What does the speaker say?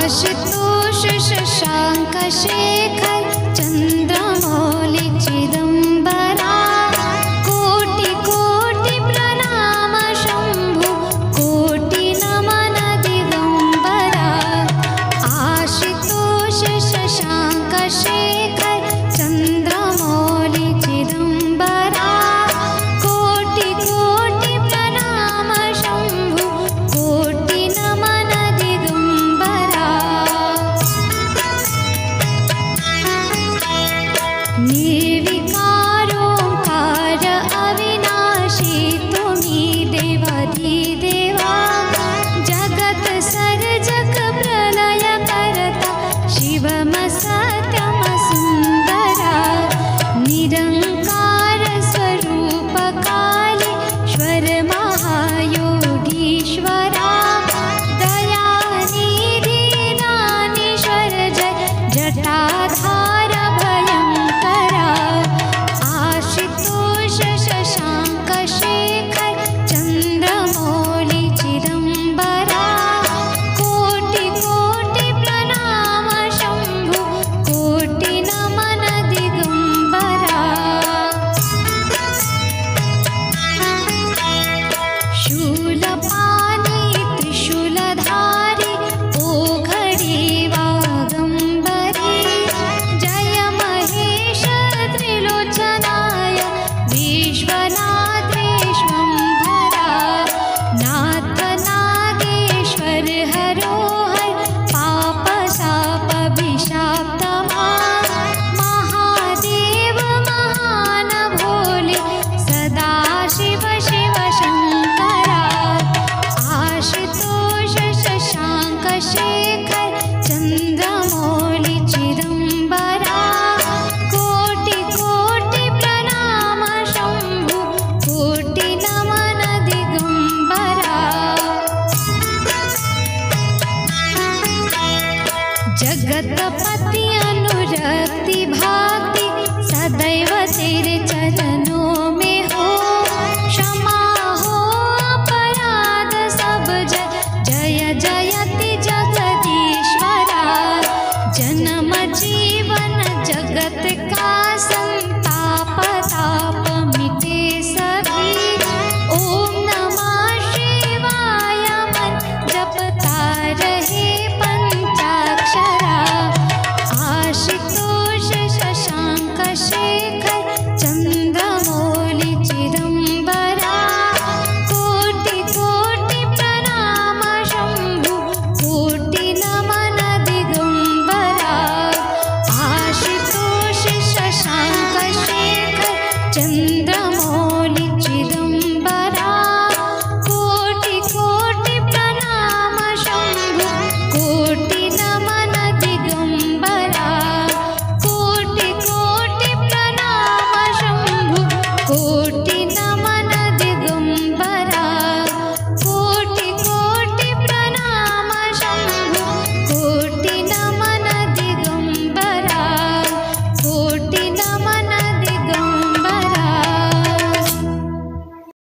आशुतोष शशांक शेखर चंद्रमौलि चिदंबरा कोटि कोटि प्रणाम शंभु कोटि नमन दिगंबरा आशुतोष शशांक शेखर चंद्रमौलि चिदंबरा कोटि कोटि प्रणाम शंभु कोटि नमन दिगंबरा निर्विकारोंकार अविनाशी तुम्ही देवाधिदेवा जगत सर्जक प्रलय करता शिवम सत्यम सुंदरा निरंकार स्वरूप कालेश्वर महायोगीश्वरा दयानिधि दानीश्वर जय जटाधार भयंकरा आशुतोष शशांक शेखर चंद्रमौलि चिदंबरा कोटि कोटि प्रणाम शंभु कोटि नमन दिगंबरा शूलपाणि त्रिशूलधारी ओघड़ी वागंबरी जय महेश त्रिलोचनाय विश्वनाथ विश्वंभरा नाथ नागेश्वर हरोहर पाप शाप विशाप्तमा महादेव महान भोले सदाशिव शिव शंकरा आशुतोष शशांक शेखर चंद्रमौलि चिदंबरा कोटि कोटि प्रणाम शंभु कोटि नमन दिगंबरा जगतपति अनुरक्ति भाक्ति सदैव तेरे चरणों